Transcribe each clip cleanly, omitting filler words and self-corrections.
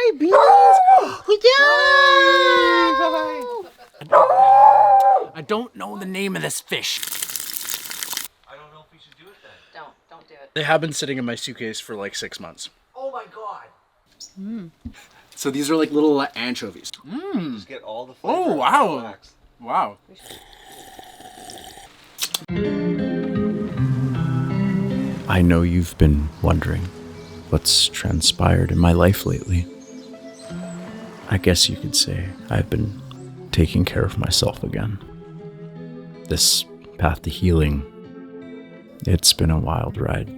Hi, Beans! I don't know the name of this fish. I don't know if we should do it then. Don't do it. They have been sitting in my suitcase for like 6 months. Oh my god! So these are like little anchovies. Just get all the flavor. Oh, wow. Wow. I know you've been wondering what's transpired in my life lately. I guess you could say I've been taking care of myself again. This path to healing, it's been a wild ride.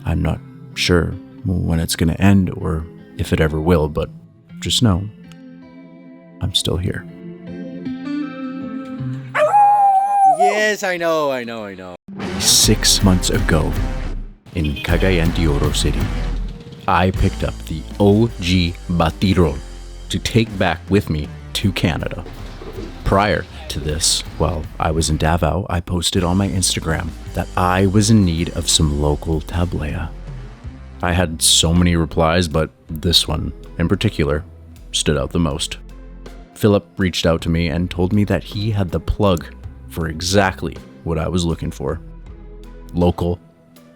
I'm not sure when it's gonna end or if it ever will, but just know I'm still here. Yes, I know. 6 months ago, in Cagayan de Oro City, I picked up the OG Batiro to take back with me to Canada. Prior to this, while I was in Davao, I posted on my Instagram that I was in need of some local tablea. I had so many replies, but this one, in particular, stood out the most. Philip reached out to me and told me that he had the plug for exactly what I was looking for. Local,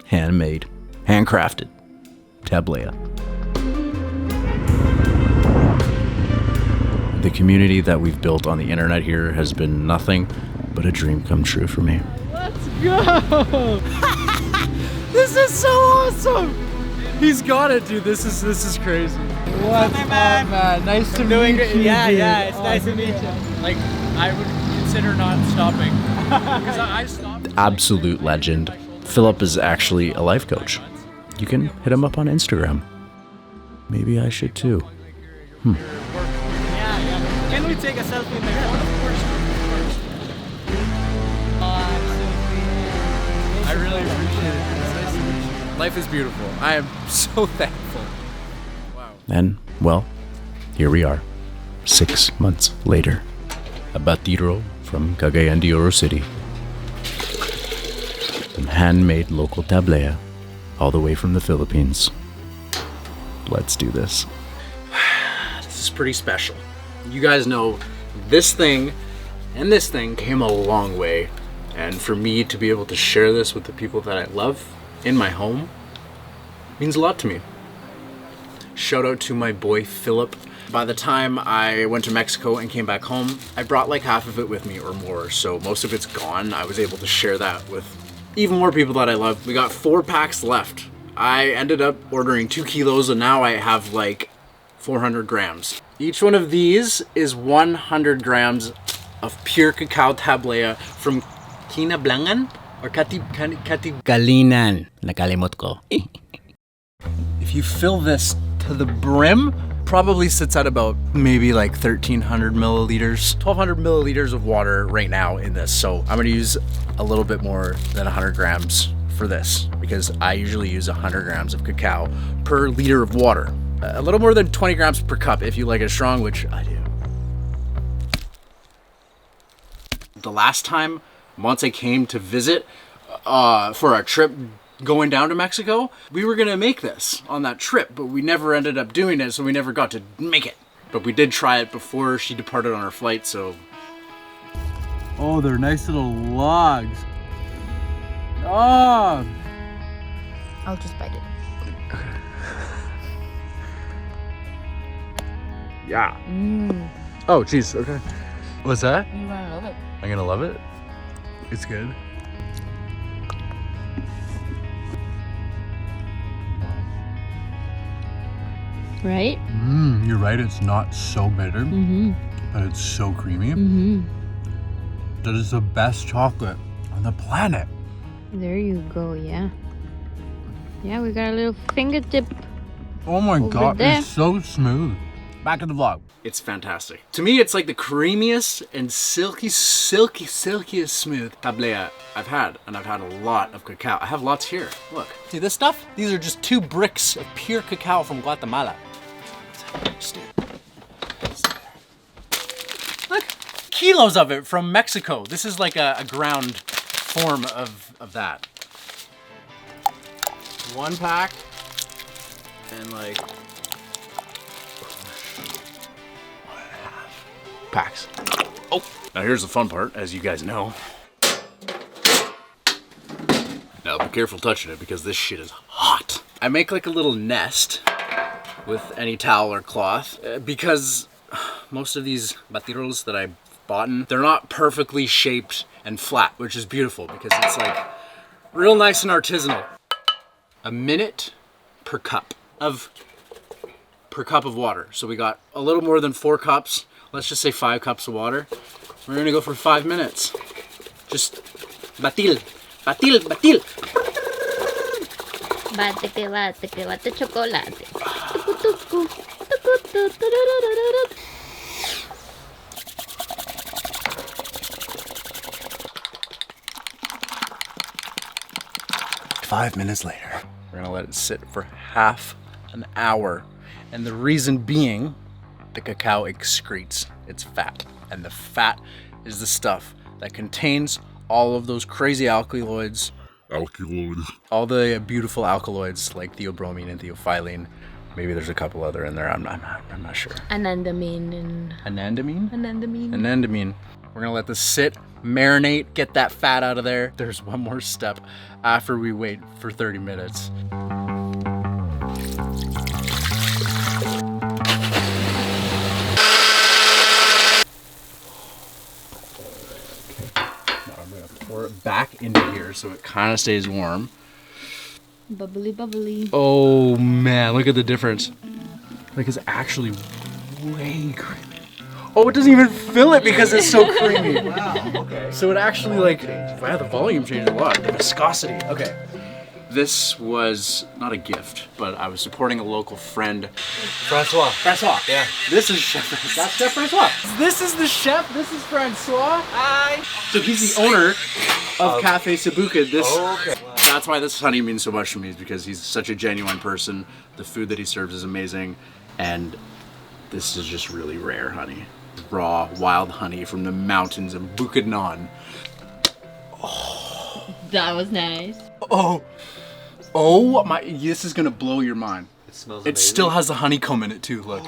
handmade, handcrafted tablea. The community that we've built on the internet here has been nothing but a dream come true for me. Let's go! This is so awesome! He's got it, dude. This is crazy. What's up, man? Nice to meet you. Yeah, it's nice to meet you. Like, I would consider not stopping. Because I stopped. Absolute legend. Philip is actually a life coach. You can hit him up on Instagram. Maybe I should too. Yeah. Can we take a selfie in there? Of course. I really appreciate it. It's nice to meet you. Life is beautiful. I am so thankful. Wow. And, well, here we are, 6 months later. A batiro from Cagayan de Oro City. Some handmade local tablea, all the way from the Philippines. Let's do this. This is pretty special. You guys know this thing and this thing came a long way. And for me to be able to share this with the people that I love in my home means a lot to me. Shout out to my boy Philip. By the time I went to Mexico and came back home, I brought like half of it with me or more. So most of it's gone. I was able to share that with even more people that I love. We got 4 packs left. I ended up ordering 2 kilos and now I have like 400 grams. Each one of these is 100 grams of pure cacao tablea from Kinablangan or Galinan. Nakalimot ko. If you fill this to the brim, probably sits at about maybe like 1,300 milliliters, 1,200 milliliters of water right now in this. So I'm gonna use a little bit more than 100 grams for this because I usually use 100 grams of cacao per liter of water. A little more than 20 grams per cup if you like it strong, which I do. The last time, once I came to visit for our trip going down to Mexico, we were gonna make this on that trip, but we never ended up doing it, so we never got to make it. But we did try it before she departed on her flight, so. Oh, they're nice little logs. Oh! I'll just bite it. Yeah. Mmm. Oh, jeez. Okay. What's that? You're gonna love it. I'm gonna love it. It's good. Right? You're right. It's not so bitter, but it's so creamy. That is the best chocolate on the planet. There you go, yeah. Yeah, we got a little fingertip. Oh my Over god, there. it's so smooth. Back in the vlog. It's fantastic. To me, it's like the creamiest and silkiest smooth tablea I've had. And I've had a lot of cacao. I have lots here. Look. See this stuff? These are just 2 bricks of pure cacao from Guatemala. Look. Kilos of it from Mexico. This is like a ground form of that. 1 pack. And like packs. Oh, now here's the fun part, as you guys know. Now be careful touching it because this shit is hot. I make like a little nest with any towel or cloth because most of these batiros that I bought, they're not perfectly shaped and flat, which is beautiful because it's like real nice and artisanal. A minute per cup of water. So we got a little more than 4 cups. Let's just say 5 cups of water. We're gonna go for 5 minutes. Just batil, batil, batil. Bate que bate chocolate. Tucu, tucu, tucu, tu, tu, ru, ru, ru, ru. 5 minutes later, we're gonna let it sit for half an hour. And the reason being, the cacao excretes its fat. And the fat is the stuff that contains all of those crazy alkaloids. All the beautiful alkaloids like theobromine and theophylline. Maybe there's a couple other in there, I'm not sure. Anandamine and... Anandamine? Anandamine. Anandamine. We're gonna let this sit, marinate, get that fat out of there. There's one more step after we wait for 30 minutes. Now I'm gonna pour it back into here so it kind of stays warm. Bubbly, bubbly. Oh man, look at the difference. Like it's actually way creamy. Oh, it doesn't even fill it because it's so creamy. Wow, okay. So it actually like, wow, the volume changed a lot. The viscosity. Okay. This was not a gift, but I was supporting a local friend. Francois. Francois. Yeah. This is Chef Francois. That's Chef Francois. This is the chef. This is Francois. Hi. So he's the owner of Cafe Sabuca. This. Oh, okay. That's why this honey means so much to me, is because he's such a genuine person. The food that he serves is amazing, and this is just really rare honey. Raw, wild honey from the mountains of Bukidnon. Oh. That was nice. Oh my, this is gonna blow your mind. It smells It amazing. still has the honeycomb in it too, look.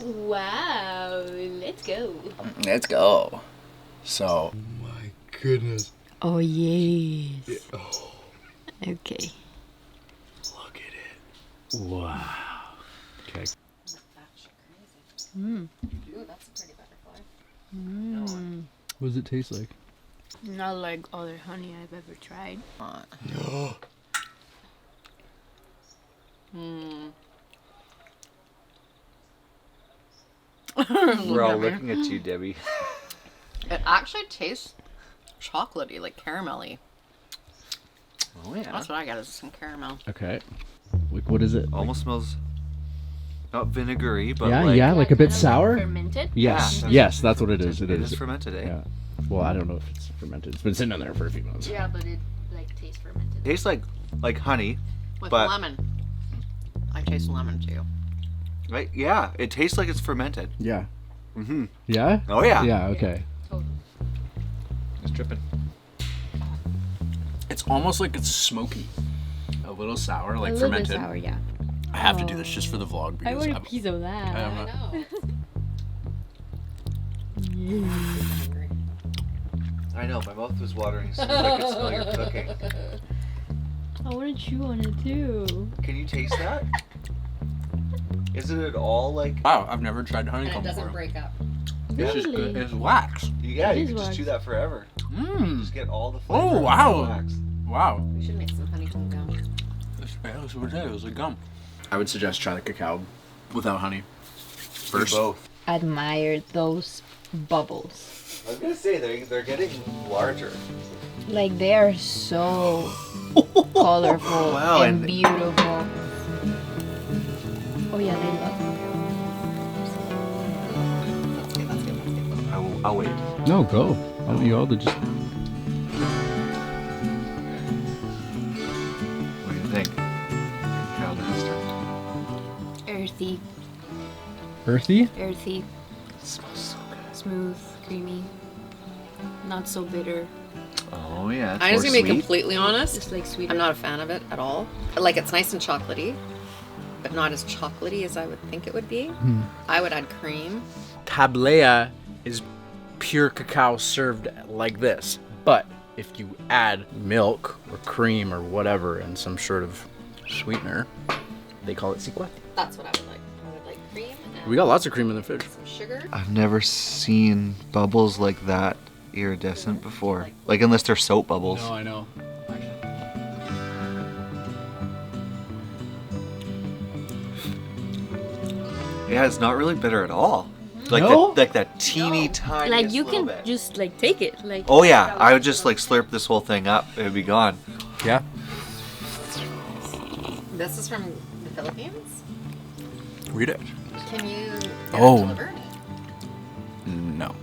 Wow, let's go. Let's go. So. Oh my goodness. Oh, yes. Okay. Look at it. Wow. Okay. Mmm. Ooh, that's a pretty butterfly. Mmm. What does it taste like? Not like other honey I've ever tried. We're all looking at you, Debbie. It actually tastes chocolatey, like caramelly. Oh yeah. That's what I got, is some caramel. Okay. Like, what is it? Almost smells not vinegary, but like a bit sour? Fermented? Yes, Yeah. yes, that's what it is. It is fermented, eh? Yeah. Well, I don't know if it's fermented. It's been sitting on there for a few months. Yeah, but it like tastes fermented. Tastes like honey. With But- lemon. I taste lemon too. Right? Yeah, it tastes like it's fermented. Yeah. Mm-hmm. Yeah? Oh yeah. Yeah, okay. Totally. It's dripping. It's almost like it's smoky. A little sour, like a little fermented. bit sour, yeah. I have to do this just for the vlog I because want a I'm- piece of that. I'm not- I know, my mouth was watering as soon as I could smell your cooking. I want to chew on it too. Can you taste that? Is it at all like... Wow, I've never tried And it honeycomb doesn't before. break up. This is Really? good. It's wax. Yeah, It you is can just wax. chew that forever. Mmm. Just get all the flavor. Oh, out of wow. the wax. Wow. We should make some honeycomb gum. It was like gum. I would suggest try the cacao without honey. Do First. both. Admire those bubbles. I was gonna say, they're getting larger. Like they are so colorful Wow, and and- beautiful. Oh yeah, they love That's good. I'll wait. No, go. You all just. What do you think? Cacao master. earthy, Earthy? earthy, It smells so good. smooth, creamy, not so bitter. Oh yeah. It's I'm just more gonna be sweet. completely honest. Just like sweet. I'm not a fan of it at all. Like, it's nice and chocolatey, but not as chocolatey as I would think it would be. I would add cream. Tablea is pure cacao served like this. But if you add milk or cream or whatever and some sort of sweetener, they call it sikwate. That's what I would like. I would like cream and We got lots of cream in the fridge. some sugar. I've never seen bubbles like that iridescent before. Like, unless they're soap bubbles. No, I know. Yeah, it's not really bitter at all. Like No? that teeny tiny. Like you can just like take it. Like Oh yeah, I would just like slurp this whole thing up. It would be gone. Yeah. This is from the Philippines. Read it. Can you get Oh. it delivered? No.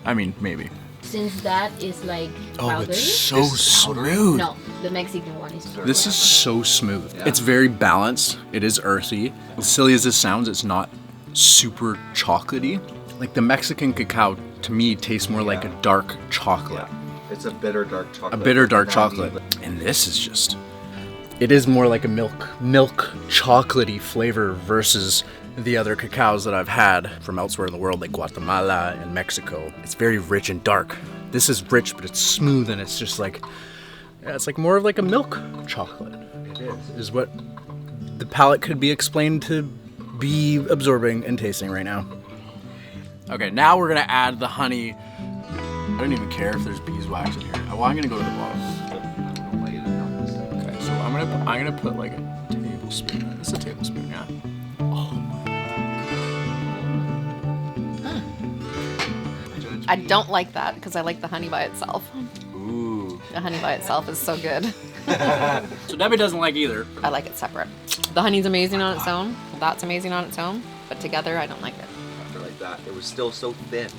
I mean, maybe. since that is like powdery. so smooth. No, the Mexican one is powdery. This is so smooth. It's very balanced. It is earthy. As silly as this sounds, it's not super chocolatey. Like the Mexican cacao, to me, tastes more like a dark chocolate. It's a bitter dark chocolate. A bitter dark chocolate. And this is just, it is more like a milk chocolatey flavor versus the other cacaos that I've had from elsewhere in the world, like Guatemala and Mexico. It's very rich and dark. This is rich, but it's smooth, and it's just like, yeah, it's like more of like a milk chocolate. It is what the palate could be explained to be absorbing and tasting right now. Okay, now we're gonna add the honey. I don't even care if there's beeswax in here. Well, I'm gonna go to the bottom. Okay, so I'm gonna put like a tablespoon. This is a tablespoon, yeah. I don't like that because I like the honey by itself. Ooh. The honey by itself is so good. So Debbie doesn't like either. I like it separate. The honey's amazing on its own. That's amazing on its own. But together, I don't like it. After like that, it was still so thin.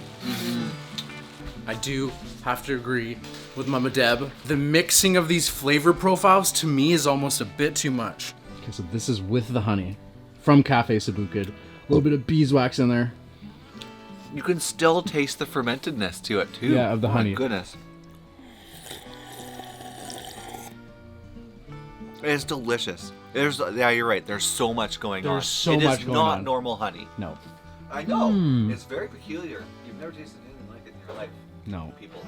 I do have to agree with Mama Deb. The mixing of these flavor profiles to me is almost a bit too much. Okay, so this is with the honey from Cafe Sabukid. A little bit of beeswax in there. You can still taste the fermentedness to it too. Yeah, of the honey. My goodness. It's delicious. Yeah, you're right. There's so much going on. There's so much going on. It is not normal honey. No. I know. It's very peculiar. You've never tasted anything like it in your life. No. People.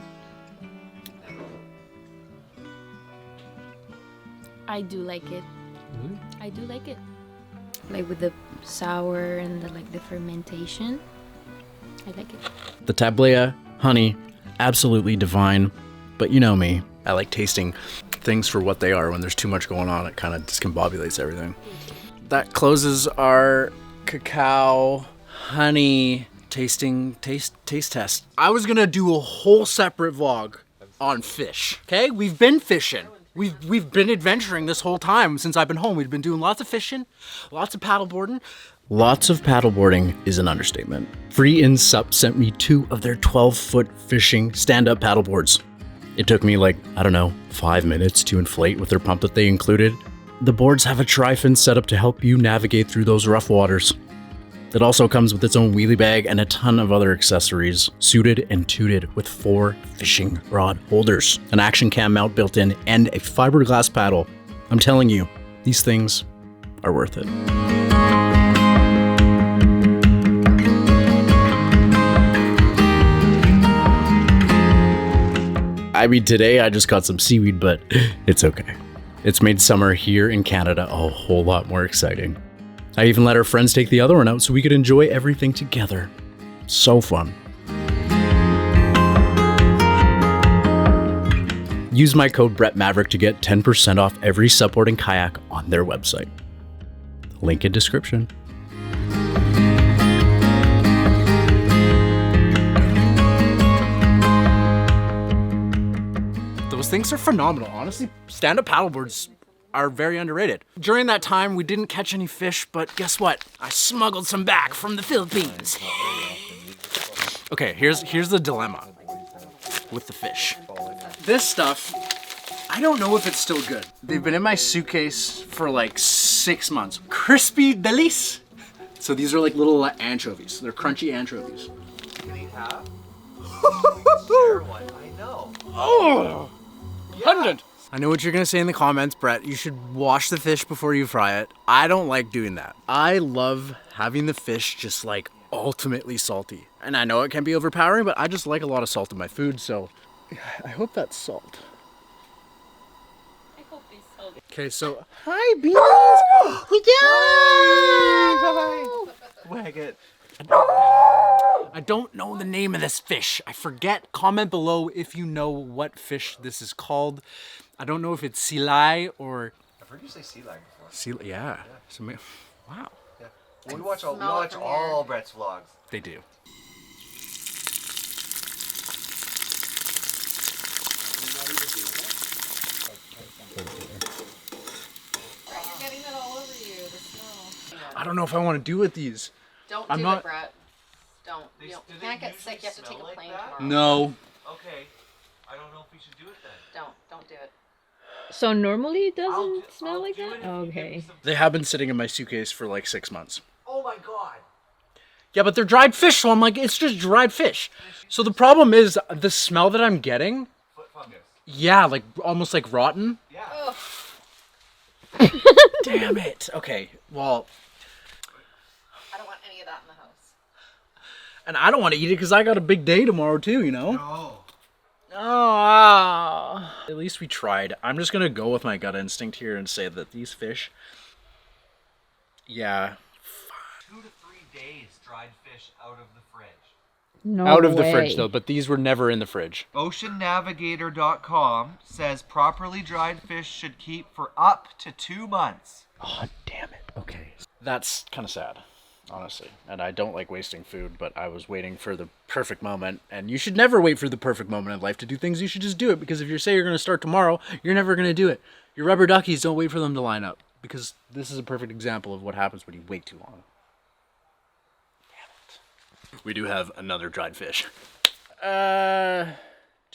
I do like it. Really? I do like it. Like with the sour and the like the fermentation. I like it. The tablea, honey, absolutely divine. But you know me. I like tasting things for what they are. When there's too much going on, it kind of discombobulates everything. That closes our cacao honey taste test. I was gonna do a whole separate vlog on fish. Okay, we've been fishing. We've been adventuring this whole time since I've been home. We've been doing lots of fishing, lots of paddleboarding. Lots of paddleboarding is an understatement. Free In Sup sent me 2 of their 12-foot fishing stand-up paddleboards. It took me like, I don't know, 5 minutes to inflate with their pump that they included. The boards have a tri-fin setup to help you navigate through those rough waters. It also comes with its own wheelie bag and a ton of other accessories, suited and tooted with 4 fishing rod holders, an action cam mount built in, and a fiberglass paddle. I'm telling you, these things are worth it. I mean, today I just caught some seaweed, but it's okay. It's made summer here in Canada a whole lot more exciting. I even let our friends take the other one out so we could enjoy everything together. So fun. Use my code BRETMAVERICK to get 10% off every supporting kayak on their website. Link in description. Those things are phenomenal. Honestly, stand-up paddleboards are very underrated. During that time, we didn't catch any fish, but guess what? I smuggled some back from the Philippines. Okay, here's the dilemma with the fish. This stuff, I don't know if it's still good. They've been in my suitcase for like 6 months. Crispy delice. So these are like little anchovies. They're crunchy anchovies. Can you have? Share one. I know. Oh! Pungent. I know what you're gonna say in the comments, Brett. You should wash the fish before you fry it. I don't like doing that. I love having the fish just like ultimately salty. And I know it can be overpowering, but I just like a lot of salt in my food, so I hope that's salt. I hope it's salty. Okay, so hi Beans! Wag it. I don't know the name of this fish. I forget. Comment below if you know what fish this is called. I don't know if it's silai or... I've heard you say sea lion before. Seal, yeah. So, wow. Yeah. We watch all Brett's vlogs. They do. You're getting it all over you, the snow. I don't know if I want to do with these. Don't I'm do not- it, Brett. Don't. They- You do they can't get usually sick. You have to take smell a like plane that? tomorrow. No. Okay. I don't know if we should do it then. Don't do it. So normally it doesn't I'll smell like do that? it if you give me Okay. some- They have been sitting in my suitcase for like 6 months. Oh my god. Yeah, but they're dried fish, so I'm like, it's just dried fish. So the problem is the smell that I'm getting, Foot fungus. yeah, like almost like rotten. Yeah. Damn it. Okay, well, I don't want any of that in the house. and I don't want to eat it because I got a big day tomorrow too, you know? No. Oh, at least we tried. I'm just going to go with my gut instinct here and say that these fish, yeah. 2 to 3 days dried fish out of the fridge. No Out of the way. fridge though, but these were never in the fridge. OceanNavigator.com says properly dried fish should keep for up to 2 months. Oh, damn it. Okay. That's kind of sad, honestly. And I don't like wasting food, but I was waiting for the perfect moment. And you should never wait for the perfect moment in life to do things. You should just do it, because if you say you're going to start tomorrow, you're never going to do it. Your rubber duckies, don't wait for them to line up, because this is a perfect example of what happens when you wait too long. Damn it. We do have another dried fish.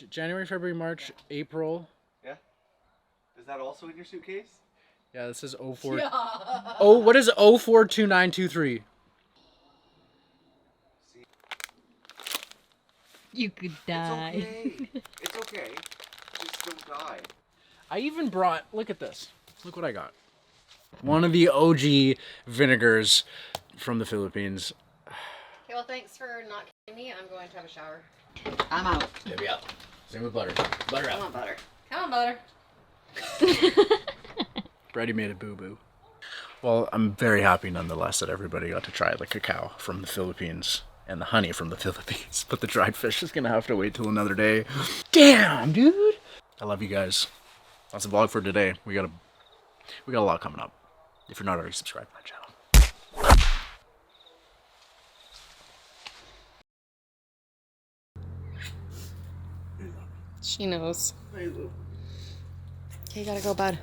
January, February, March, April. Yeah? Is that also in your suitcase? Yeah, this is 04. Oh, what is 042923? You could die. It's okay. Just don't die. I even brought, look at this. Look what I got. One of the OG vinegars from the Philippines. Okay, well, thanks for not kidding me. I'm going to have a shower. I'm out. Maybe out. Same with butter. Butter I out. want butter. Come on, butter. Brady made a boo-boo. Well, I'm very happy nonetheless that everybody got to try the cacao from the Philippines and the honey from the Philippines. But the dried fish is gonna have to wait till another day. Damn, dude. I love you guys. That's the vlog for today. We got a lot coming up. If you're not already subscribed to my channel. She knows. Okay, you gotta go, bud.